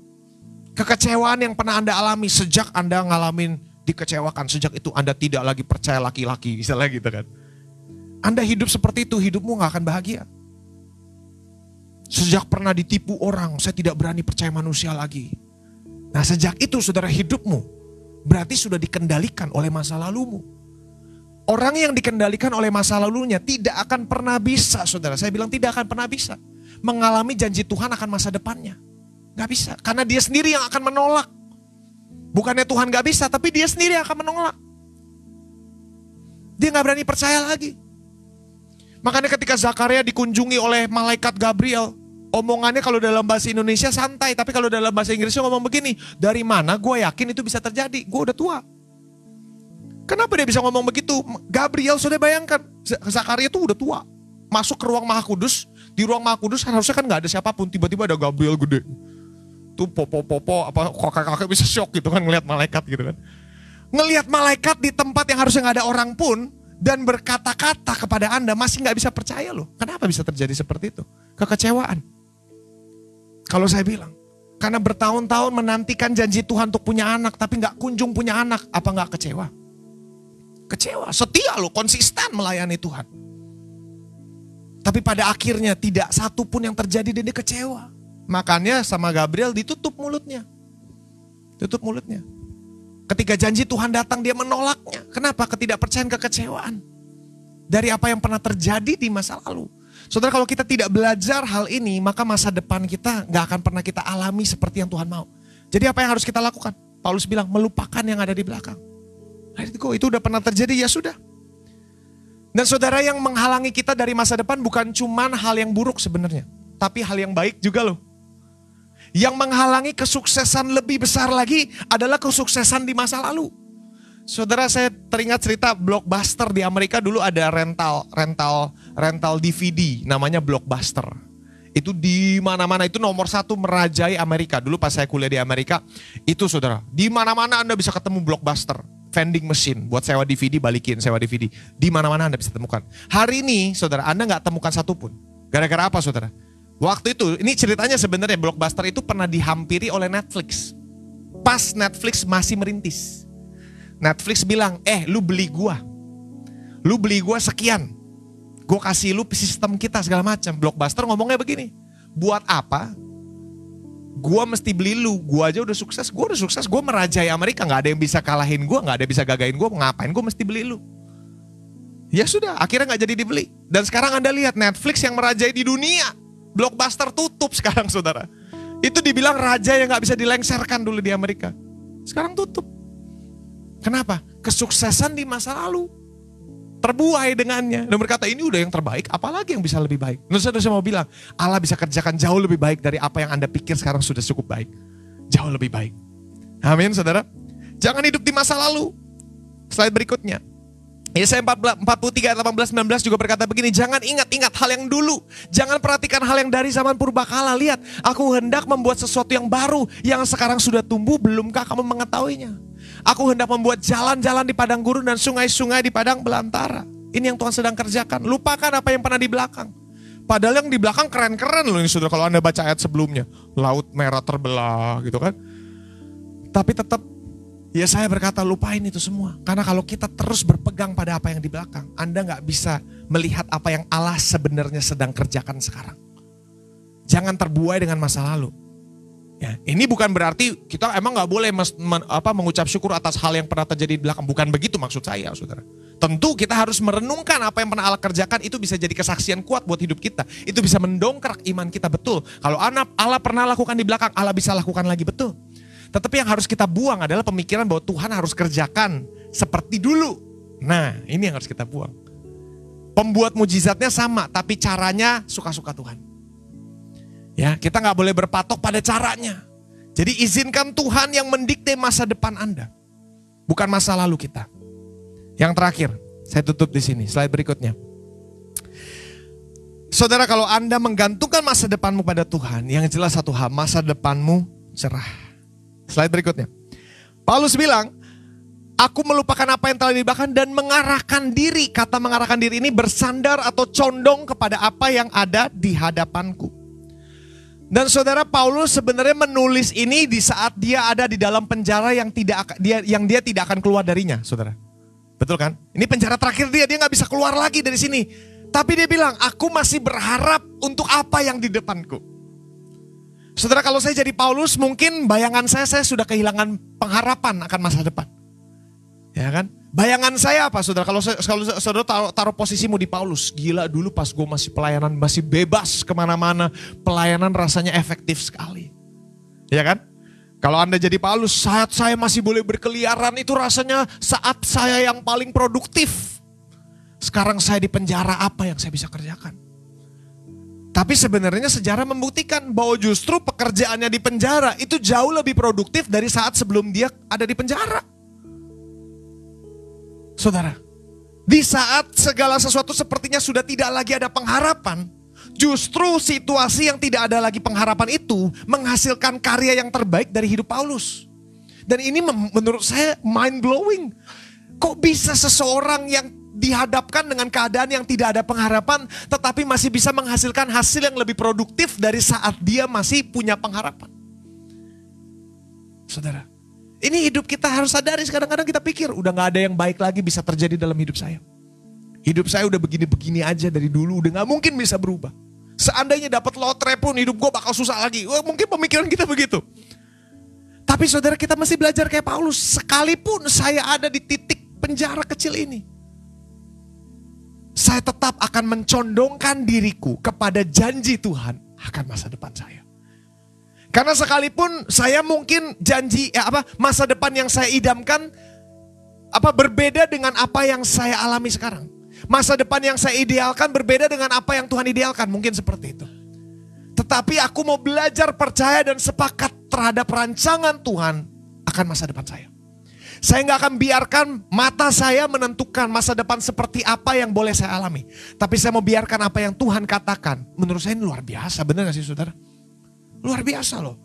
S2: kekecewaan yang pernah Anda alami sejak Anda ngalamin dikecewakan. Sejak itu Anda tidak lagi percaya laki-laki, misalnya gitu kan. Anda hidup seperti itu, hidupmu gak akan bahagia. Sejak pernah ditipu orang, saya tidak berani percaya manusia lagi. Nah sejak itu saudara, hidupmu berarti sudah dikendalikan oleh masa lalumu. Orang yang dikendalikan oleh masa lalunya tidak akan pernah bisa, saudara. Saya bilang tidak akan pernah bisa mengalami janji Tuhan akan masa depannya. Gak bisa, karena dia sendiri yang akan menolak. Bukannya Tuhan gak bisa, tapi dia sendiri yang akan menolak. Dia gak berani percaya lagi. Makanya ketika Zakaria dikunjungi oleh malaikat Gabriel, omongannya kalau dalam bahasa Indonesia santai, tapi kalau dalam bahasa Inggrisnya ngomong begini, dari mana gue yakin itu bisa terjadi, gue udah tua. Kenapa dia bisa ngomong begitu? Gabriel, sudah bayangkan, Zakaria tuh udah tua. Masuk ke ruang Maha Kudus, di ruang Maha Kudus harusnya kan gak ada siapapun, tiba-tiba ada Gabriel gede. Tuh popo-popo, apa kakak-kakak bisa shock gitu kan ngelihat malaikat gitu kan. Ngelihat malaikat di tempat yang harusnya gak ada orang pun, dan berkata-kata kepada Anda masih gak bisa percaya loh. Kenapa bisa terjadi seperti itu? Kekecewaan. Kalau saya bilang, karena bertahun-tahun menantikan janji Tuhan untuk punya anak, tapi gak kunjung punya anak, apa gak kecewa? Kecewa, setia loh, konsisten melayani Tuhan. Tapi pada akhirnya tidak satu pun yang terjadi dan dia kecewa. Makanya sama Gabriel ditutup mulutnya. Tutup mulutnya. Ketika janji Tuhan datang dia menolaknya. Kenapa? Ketidakpercayaan, kekecewaan. Dari apa yang pernah terjadi di masa lalu. Saudara, kalau kita tidak belajar hal ini, maka masa depan kita gak akan pernah kita alami seperti yang Tuhan mau. Jadi apa yang harus kita lakukan? Paulus bilang melupakan yang ada di belakang. Let it go, itu udah pernah terjadi, ya sudah. Dan saudara, yang menghalangi kita dari masa depan bukan cuman hal yang buruk sebenarnya, tapi hal yang baik juga loh. Yang menghalangi kesuksesan lebih besar lagi adalah kesuksesan di masa lalu. Saudara, saya teringat cerita Blockbuster di Amerika dulu ada rental DVD namanya Blockbuster. Itu di mana-mana, itu nomor 1 merajai Amerika. Dulu pas saya kuliah di Amerika, itu saudara, di mana-mana Anda bisa ketemu Blockbuster. Vending machine buat sewa DVD, balikin sewa DVD. Di mana-mana Anda bisa temukan. Hari ini saudara, Anda gak temukan satupun. Gara-gara apa saudara? Waktu itu, ini ceritanya sebenarnya Blockbuster itu pernah dihampiri oleh Netflix. Pas Netflix masih merintis. Netflix bilang, lu beli gua. Lu beli gua sekian. Gua kasih lu sistem kita segala macam. Blockbuster ngomongnya begini. Buat apa? Gua mesti beli lu, gua aja udah sukses, gua merajai Amerika, gak ada yang bisa kalahin gua, gak ada yang bisa gagain gua, ngapain gua mesti beli lu. Ya sudah, akhirnya gak jadi dibeli. Dan sekarang Anda lihat Netflix yang merajai di dunia, Blockbuster tutup sekarang saudara. Itu dibilang raja yang gak bisa dilengserkan dulu di Amerika. Sekarang tutup. Kenapa? Kesuksesan di masa lalu terbuai dengannya. Dan berkata ini udah yang terbaik, apalagi yang bisa lebih baik. Nah, saya mau bilang, Allah bisa kerjakan jauh lebih baik dari apa yang Anda pikir sekarang sudah cukup baik. Jauh lebih baik. Amin saudara. Jangan hidup di masa lalu. Slide berikutnya. Yesaya 43 ayat 18-19 juga berkata begini, jangan ingat-ingat hal yang dulu, jangan perhatikan hal yang dari zaman purbakala. Lihat, aku hendak membuat sesuatu yang baru, yang sekarang sudah tumbuh, belumkah kamu mengetahuinya? Aku hendak membuat jalan-jalan di padang gurun dan sungai-sungai di padang belantara. Ini yang Tuhan sedang kerjakan. Lupakan apa yang pernah di belakang. Padahal yang di belakang keren-keren loh ini saudara, kalau Anda baca ayat sebelumnya. Laut merah terbelah gitu kan. Tapi tetap Yesaya berkata lupain itu semua. Karena kalau kita terus berpegang pada apa yang di belakang, Anda gak bisa melihat apa yang Allah sebenarnya sedang kerjakan sekarang. Jangan terbuai dengan masa lalu. Ya, ini bukan berarti kita emang gak boleh mengucap syukur atas hal yang pernah terjadi di belakang. Bukan begitu maksud saya, saudara. Tentu kita harus merenungkan apa yang pernah Allah kerjakan. Itu bisa jadi kesaksian kuat buat hidup kita. Itu bisa mendongkrak iman kita, betul. Kalau Allah pernah lakukan di belakang, Allah bisa lakukan lagi, betul. Tetapi yang harus kita buang adalah pemikiran bahwa Tuhan harus kerjakan seperti dulu. Nah, ini yang harus kita buang. Pembuat mujizatnya sama, tapi caranya suka-suka Tuhan. Ya, kita nggak boleh berpatok pada caranya. Jadi izinkan Tuhan yang mendikte masa depan Anda, bukan masa lalu kita. Yang terakhir, saya tutup di sini, slide berikutnya. Saudara, kalau Anda menggantungkan masa depanmu pada Tuhan, yang jelas satu hal, masa depanmu cerah. Slide berikutnya. Paulus bilang, aku melupakan apa yang telah dibahas dan mengarahkan diri. Kata mengarahkan diri ini bersandar atau condong kepada apa yang ada di hadapanku. Dan saudara, Paulus sebenarnya menulis ini di saat dia ada di dalam penjara yang dia tidak akan keluar darinya, saudara. Betul kan? Ini penjara terakhir dia gak bisa keluar lagi dari sini. Tapi dia bilang, aku masih berharap untuk apa yang di depanku. Saudara, kalau saya jadi Paulus, mungkin bayangan saya sudah kehilangan pengharapan akan masa depan. Ya kan? Bayangan saya apa, saudara? Kalau saudara taruh posisimu di Paulus, gila dulu pas gue masih pelayanan, masih bebas kemana-mana, pelayanan rasanya efektif sekali. Ya kan? Kalau Anda jadi Paulus, saat saya masih boleh berkeliaran, itu rasanya saat saya yang paling produktif. Sekarang saya di penjara, apa yang saya bisa kerjakan? Tapi sebenarnya sejarah membuktikan bahwa justru pekerjaannya di penjara itu jauh lebih produktif dari saat sebelum dia ada di penjara. Saudara, di saat segala sesuatu sepertinya sudah tidak lagi ada pengharapan, justru situasi yang tidak ada lagi pengharapan itu menghasilkan karya yang terbaik dari hidup Paulus. Dan ini menurut saya mind blowing. Kok bisa seseorang yang dihadapkan dengan keadaan yang tidak ada pengharapan, tetapi masih bisa menghasilkan hasil yang lebih produktif dari saat dia masih punya pengharapan. Saudara, ini hidup kita harus sadari. Kadang-kadang kita pikir udah gak ada yang baik lagi bisa terjadi dalam hidup saya. Hidup saya udah begini-begini aja dari dulu, udah gak mungkin bisa berubah. Seandainya dapat lotre pun hidup gue bakal susah lagi. Wah, mungkin pemikiran kita begitu. Tapi saudara, kita masih belajar kayak Paulus. Sekalipun saya ada di titik penjara kecil ini, saya tetap akan mencondongkan diriku kepada janji Tuhan akan masa depan saya. Karena sekalipun saya mungkin masa depan yang saya idamkan berbeda dengan apa yang saya alami sekarang. Masa depan yang saya idealkan berbeda dengan apa yang Tuhan idealkan, mungkin seperti itu. Tetapi aku mau belajar percaya dan sepakat terhadap rancangan Tuhan akan masa depan saya. Saya gak akan biarkan mata saya menentukan masa depan seperti apa yang boleh saya alami. Tapi saya mau biarkan apa yang Tuhan katakan. Menurut saya ini luar biasa, benar gak sih saudara? Luar biasa loh.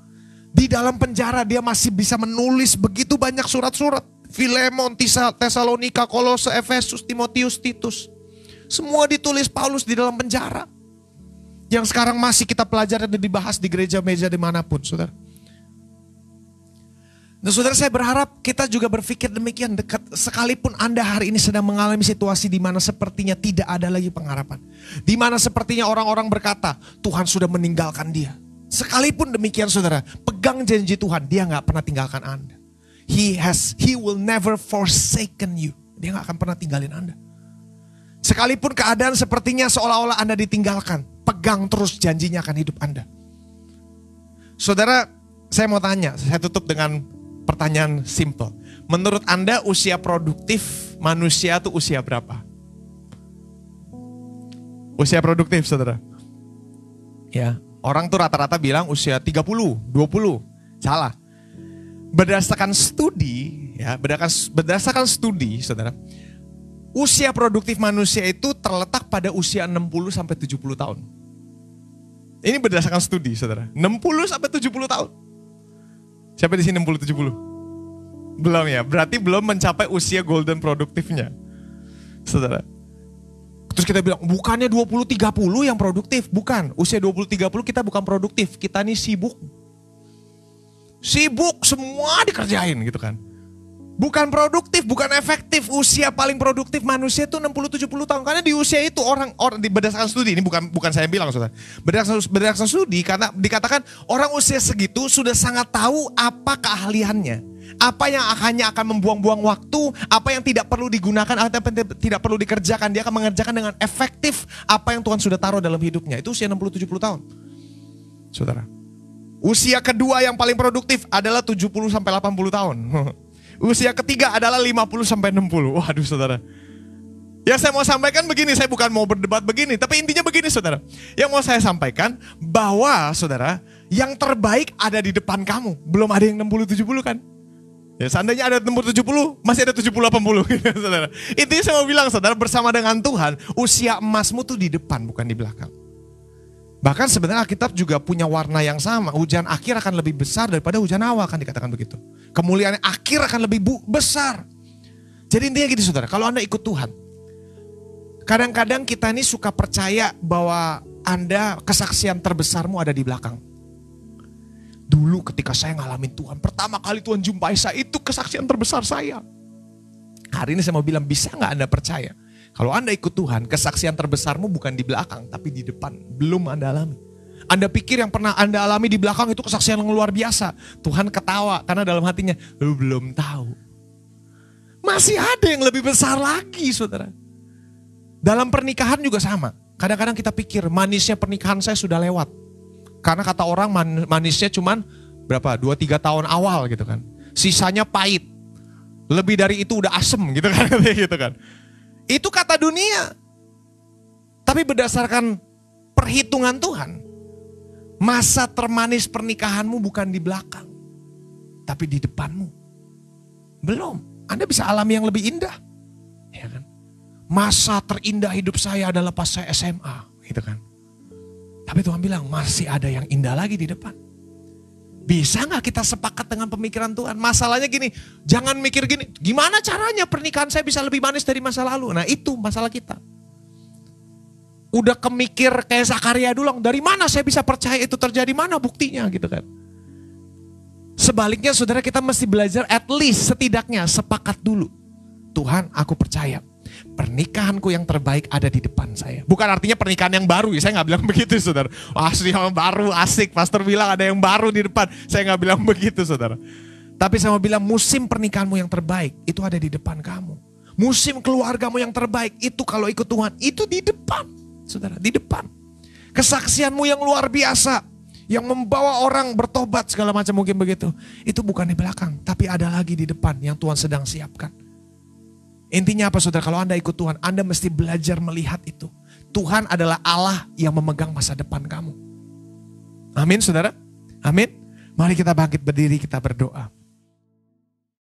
S2: Di dalam penjara dia masih bisa menulis begitu banyak surat-surat. Filemon, Tesalonika, Kolose, Efesus, Timotius, Titus. Semua ditulis Paulus di dalam penjara. Yang sekarang masih kita pelajari dan dibahas di gereja-meja dimanapun, saudara. Dan saudara, saya berharap kita juga berpikir demikian dekat. Sekalipun Anda hari ini sedang mengalami situasi di mana sepertinya tidak ada lagi pengharapan. Di mana sepertinya orang-orang berkata, Tuhan sudah meninggalkan dia. Sekalipun demikian saudara, pegang janji Tuhan, dia gak pernah tinggalkan Anda. He will never forsaken you. Dia gak akan pernah tinggalin Anda. Sekalipun keadaan sepertinya seolah-olah Anda ditinggalkan, pegang terus janjinya akan hidup Anda. Saudara, saya mau tanya, saya tutup dengan pertanyaan simple. Menurut Anda usia produktif manusia itu usia berapa? Usia produktif saudara. Ya, orang tuh rata-rata bilang usia 30, 20. Salah. Berdasarkan studi, ya, berdasarkan studi saudara, Usia produktif manusia itu terletak pada usia 60 sampai 70 tahun. Ini berdasarkan studi, saudara. 60 sampai 70 tahun. Siapa di sini 60-70? Belum ya, berarti belum mencapai usia golden produktifnya, saudara. Terus kita bilang, bukannya 20-30 yang produktif. Bukan, usia 20-30 kita bukan produktif. Kita nih sibuk. Sibuk, semua dikerjain gitu kan. Bukan produktif, bukan efektif. Usia paling produktif manusia itu 60-70 tahun. Karena di usia itu orang berdasarkan studi, ini bukan saya bilang, saudara. Berdasarkan studi, karena dikatakan orang usia segitu sudah sangat tahu apa keahliannya. Apa yang hanya akan membuang-buang waktu, apa yang tidak perlu digunakan, atau tidak perlu dikerjakan. Dia akan mengerjakan dengan efektif apa yang Tuhan sudah taruh dalam hidupnya. Itu usia 60-70 tahun. Saudara. Usia kedua yang paling produktif adalah 70-80 tahun. Usia ketiga adalah 50-60. Waduh, saudara. Yang saya mau sampaikan begini, saya bukan mau berdebat begini, tapi intinya begini, saudara. Yang mau saya sampaikan bahwa, saudara, yang terbaik ada di depan kamu. Belum ada yang 60-70 kan? Ya, seandainya ada 60-70, masih ada 70-80 gitu, saudara. Intinya saya mau bilang, saudara, bersama dengan Tuhan, usia emasmu tuh di depan, bukan di belakang. Bahkan sebenarnya Alkitab juga punya warna yang sama. Hujan akhir akan lebih besar daripada hujan awal, kan dikatakan begitu. Kemuliaan akhir akan lebih besar. Jadi intinya gitu, saudara, kalau Anda ikut Tuhan, kadang-kadang kita ini suka percaya bahwa Anda kesaksian terbesarmu ada di belakang. Dulu ketika saya ngalamin Tuhan, pertama kali Tuhan jumpai saya, itu kesaksian terbesar saya. Hari ini saya mau bilang, bisa gak Anda percaya? Kalau Anda ikut Tuhan, kesaksian terbesarmu bukan di belakang, tapi di depan. Belum Anda alami. Anda pikir yang pernah Anda alami di belakang itu kesaksian yang luar biasa. Tuhan ketawa, karena dalam hatinya, lu belum tahu. Masih ada yang lebih besar lagi, saudara. Dalam pernikahan juga sama. Kadang-kadang kita pikir, manisnya pernikahan saya sudah lewat. Karena kata orang manisnya cuman berapa? 2-3 tahun awal gitu kan. Sisanya pahit. Lebih dari itu udah asem gitu kan. Gitu kan. Itu kata dunia. Tapi berdasarkan perhitungan Tuhan, masa termanis pernikahanmu bukan di belakang, tapi di depanmu. Belum. Anda bisa alami yang lebih indah. Ya kan? Masa terindah hidup saya adalah pas saya SMA. Gitu kan. Tapi Tuhan bilang masih ada yang indah lagi di depan. Bisa gak kita sepakat dengan pemikiran Tuhan? Masalahnya gini, jangan mikir gini, gimana caranya pernikahan saya bisa lebih manis dari masa lalu? Nah itu masalah kita. Udah kemikir kayak Zakaria dulu, dari mana saya bisa percaya itu terjadi, mana buktinya gitu kan. Sebaliknya saudara, kita mesti belajar at least setidaknya sepakat dulu. Tuhan, aku percaya pernikahanku yang terbaik ada di depan saya. Bukan artinya pernikahan yang baru ya, saya gak bilang begitu saudara. Asli yang baru, asik, pastor bilang ada yang baru di depan. Saya gak bilang begitu saudara. Tapi saya mau bilang musim pernikahanmu yang terbaik itu ada di depan kamu. Musim keluargamu yang terbaik itu kalau ikut Tuhan itu di depan. Saudara, di depan. Kesaksianmu yang luar biasa, yang membawa orang bertobat segala macam mungkin begitu. Itu bukan di belakang, tapi ada lagi di depan yang Tuhan sedang siapkan. Intinya apa saudara, kalau Anda ikut Tuhan, Anda mesti belajar melihat itu. Tuhan adalah Allah yang memegang masa depan kamu. Amin saudara, amin. Mari kita bangkit berdiri, kita berdoa.